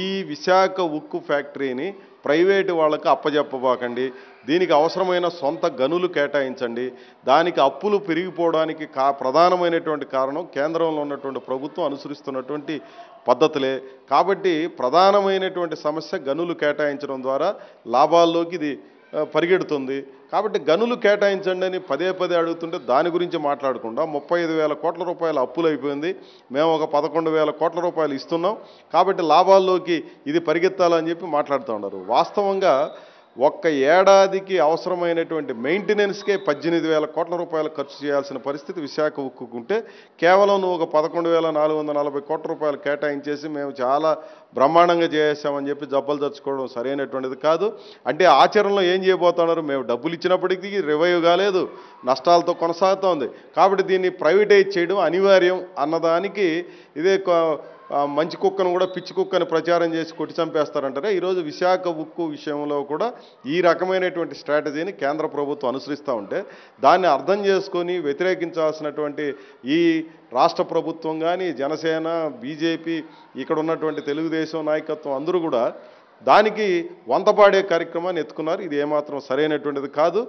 ఈ విశాఖ ఉక్కు ఫ్యాక్టరీని ప్రైవేటు వాళ్ళకి అప్పజెప్పబాకండి. దీనికి అవసరమైన సొంత గనులు కేటాయించండి. దానికి అప్పులు పెరిగిపోవడానికి ప్రధానమైనటువంటి కారణం కేంద్రంలో ఉన్నటువంటి ప్రభుత్వం అనుసరిస్తున్నటువంటి పద్ధతులే. కాబట్టి ప్రధానమైనటువంటి సమస్య గనులు కేటాయించడం ద్వారా లాభాల్లోకి ఇది పరిగెడుతుంది. కాబట్టి గనులు కేటాయించండి అని పదే పదే అడుగుతుంటే దాని గురించి మాట్లాడకుండా 35,000 కోట్ల రూపాయల అప్పులు అయిపోయింది, మేము ఒక 11,000 కోట్ల రూపాయలు ఇస్తున్నాం, కాబట్టి లాభాల్లోకి ఇది పరిగెత్తాలని చెప్పి మాట్లాడుతూ ఉన్నారు. వాస్తవంగా ఒక్క ఏడాదికి అవసరమైనటువంటి మెయింటెనెన్స్కే 18,000 కోట్ల రూపాయలు ఖర్చు చేయాల్సిన పరిస్థితి విశాఖ ఉక్కుకుంటే కేవలం నువ్వు ఒక 11,440 కోట్ల రూపాయలు కేటాయించేసి మేము చాలా బ్రహ్మాండంగా చేసామని చెప్పి జబ్బలు తెచ్చుకోవడం సరైనటువంటిది కాదు. అంటే ఆచరణలో ఏం చేయబోతున్నారు? మేము డబ్బులు ఇచ్చినప్పటికీ రివైవ్ కాలేదు, నష్టాలతో కొనసాగుతోంది, కాబట్టి దీన్ని ప్రైవేటైజ్ చేయడం అనివార్యం అన్నదానికి ఇదే మంచి కుక్కను కూడా పిచ్చి కుక్కను ప్రచారం చేసి కొట్టి చంపేస్తారంటారే. ఈరోజు విశాఖ ఉక్కు విషయంలో కూడా ఈ రకమైనటువంటి స్ట్రాటజీని కేంద్ర ప్రభుత్వం అనుసరిస్తూ ఉంటే దాన్ని అర్థం చేసుకొని వ్యతిరేకించాల్సినటువంటి ఈ రాష్ట్ర ప్రభుత్వం కానీ, జనసేన, బీజేపీ, ఇక్కడ ఉన్నటువంటి తెలుగుదేశం నాయకత్వం అందరూ కూడా దానికి వంతపాడే కార్యక్రమాన్ని ఎత్తుకున్నారు. ఇది ఏమాత్రం సరైనటువంటిది కాదు.